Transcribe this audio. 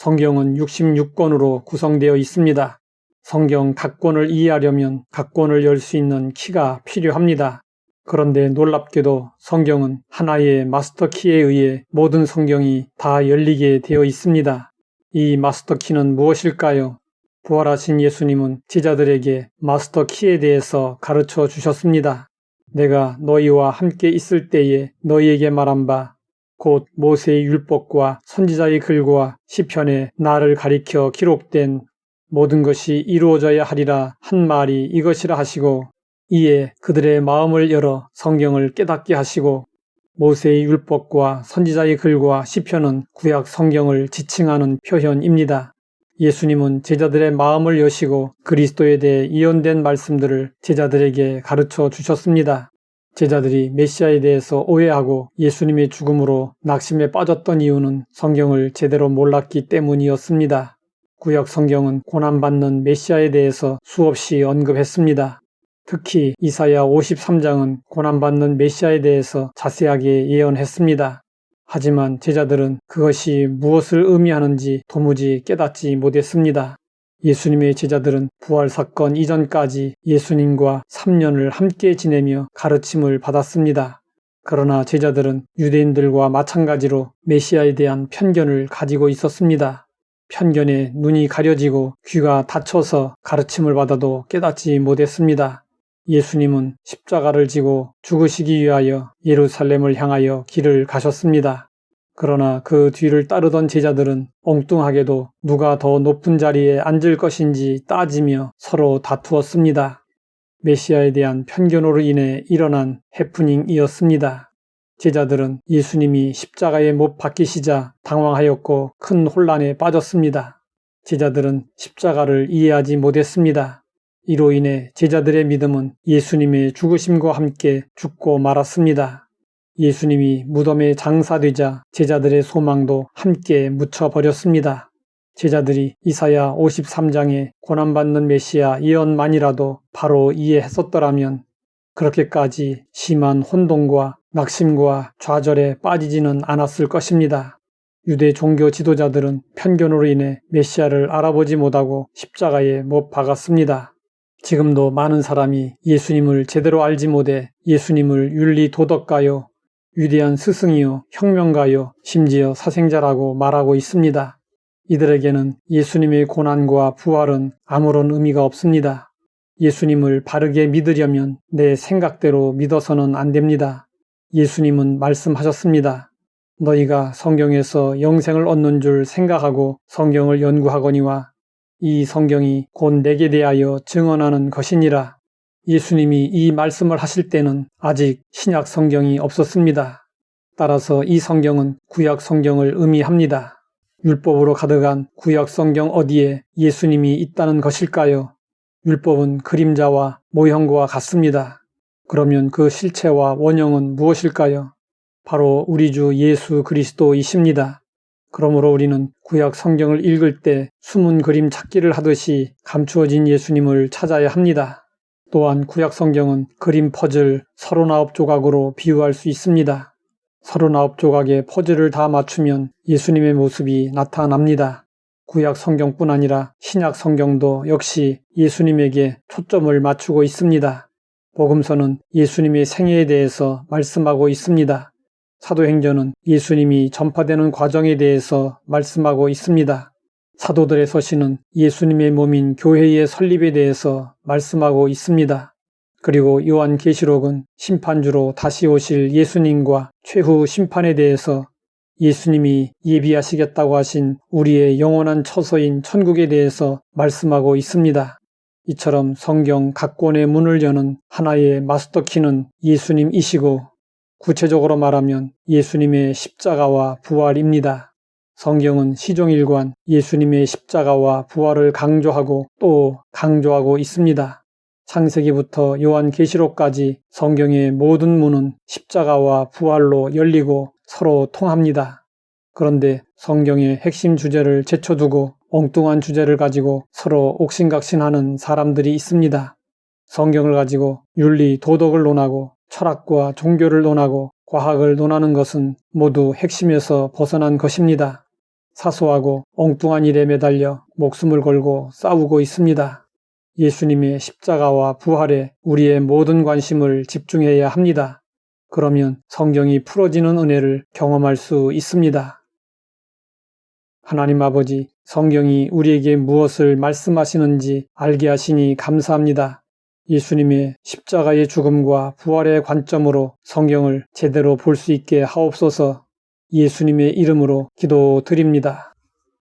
성경은 66권으로 구성되어 있습니다. 성경 각 권을 이해하려면 각 권을 열 수 있는 키가 필요합니다. 그런데 놀랍게도 성경은 하나의 마스터키에 의해 모든 성경이 다 열리게 되어 있습니다. 이 마스터키는 무엇일까요? 부활하신 예수님은 제자들에게 마스터키에 대해서 가르쳐 주셨습니다. 내가 너희와 함께 있을 때에 너희에게 말한 바 곧 모세의 율법과 선지자의 글과 시편에 나를 가리켜 기록된 모든 것이 이루어져야 하리라 한 말이 이것이라 하시고, 이에 그들의 마음을 열어 성경을 깨닫게 하시고, 모세의 율법과 선지자의 글과 시편은 구약 성경을 지칭하는 표현입니다. 예수님은 제자들의 마음을 여시고 그리스도에 대해 예언된 말씀들을 제자들에게 가르쳐 주셨습니다. 제자들이 메시아에 대해서 오해하고 예수님의 죽음으로 낙심에 빠졌던 이유는 성경을 제대로 몰랐기 때문이었습니다. 구약 성경은 고난받는 메시아에 대해서 수없이 언급했습니다. 특히 이사야 53장은 고난받는 메시아에 대해서 자세하게 예언했습니다. 하지만 제자들은 그것이 무엇을 의미하는지 도무지 깨닫지 못했습니다. 예수님의 제자들은 부활사건 이전까지 예수님과 3년을 함께 지내며 가르침을 받았습니다. 그러나 제자들은 유대인들과 마찬가지로 메시아에 대한 편견을 가지고 있었습니다. 편견에 눈이 가려지고 귀가 닫혀서 가르침을 받아도 깨닫지 못했습니다. 예수님은 십자가를 지고 죽으시기 위하여 예루살렘을 향하여 길을 가셨습니다. 그러나 그 뒤를 따르던 제자들은 엉뚱하게도 누가 더 높은 자리에 앉을 것인지 따지며 서로 다투었습니다. 메시아에 대한 편견으로 인해 일어난 해프닝이었습니다. 제자들은 예수님이 십자가에 못 박히시자 당황하였고 큰 혼란에 빠졌습니다. 제자들은 십자가를 이해하지 못했습니다. 이로 인해 제자들의 믿음은 예수님의 죽으심과 함께 죽고 말았습니다. 예수님이 무덤에 장사되자 제자들의 소망도 함께 묻혀버렸습니다. 제자들이 이사야 53장의 고난받는 메시아 예언만이라도 바로 이해했었더라면 그렇게까지 심한 혼동과 낙심과 좌절에 빠지지는 않았을 것입니다. 유대 종교 지도자들은 편견으로 인해 메시아를 알아보지 못하고 십자가에 못 박았습니다. 지금도 많은 사람이 예수님을 제대로 알지 못해 예수님을 윤리 도덕가요, 위대한 스승이요, 혁명가요, 심지어 사생자라고 말하고 있습니다. 이들에게는 예수님의 고난과 부활은 아무런 의미가 없습니다. 예수님을 바르게 믿으려면 내 생각대로 믿어서는 안 됩니다. 예수님은 말씀하셨습니다. 너희가 성경에서 영생을 얻는 줄 생각하고 성경을 연구하거니와 이 성경이 곧 내게 대하여 증언하는 것이니라. 예수님이 이 말씀을 하실 때는 아직 신약 성경이 없었습니다. 따라서 이 성경은 구약 성경을 의미합니다. 율법으로 가득한 구약 성경 어디에 예수님이 있다는 것일까요? 율법은 그림자와 모형과 같습니다. 그러면 그 실체와 원형은 무엇일까요? 바로 우리 주 예수 그리스도이십니다. 그러므로 우리는 구약 성경을 읽을 때 숨은 그림 찾기를 하듯이 감추어진 예수님을 찾아야 합니다. 또한 구약 성경은 그림 퍼즐 39조각으로 비유할 수 있습니다. 39조각의 퍼즐을 다 맞추면 예수님의 모습이 나타납니다. 구약 성경뿐 아니라 신약 성경도 역시 예수님에게 초점을 맞추고 있습니다. 복음서는 예수님의 생애에 대해서 말씀하고 있습니다. 사도행전은 예수님이 전파되는 과정에 대해서 말씀하고 있습니다. 사도들의 서신은 예수님의 몸인 교회의 설립에 대해서 말씀하고 있습니다. 그리고 요한계시록은 심판주로 다시 오실 예수님과 최후 심판에 대해서 예수님이 예비하시겠다고 하신 우리의 영원한 처소인 천국에 대해서 말씀하고 있습니다. 이처럼 성경 각 권의 문을 여는 하나의 마스터키는 예수님이시고 구체적으로 말하면 예수님의 십자가와 부활입니다. 성경은 시종일관 예수님의 십자가와 부활을 강조하고 또 강조하고 있습니다. 창세기부터 요한계시록까지 성경의 모든 문은 십자가와 부활로 열리고 서로 통합니다. 그런데 성경의 핵심 주제를 제쳐두고 엉뚱한 주제를 가지고 서로 옥신각신하는 사람들이 있습니다. 성경을 가지고 윤리, 도덕을 논하고 철학과 종교를 논하고 과학을 논하는 것은 모두 핵심에서 벗어난 것입니다. 사소하고 엉뚱한 일에 매달려 목숨을 걸고 싸우고 있습니다. 예수님의 십자가와 부활에 우리의 모든 관심을 집중해야 합니다. 그러면 성경이 풀어지는 은혜를 경험할 수 있습니다. 하나님 아버지, 성경이 우리에게 무엇을 말씀하시는지 알게 하시니 감사합니다. 예수님의 십자가의 죽음과 부활의 관점으로 성경을 제대로 볼 수 있게 하옵소서. 예수님의 이름으로 기도드립니다.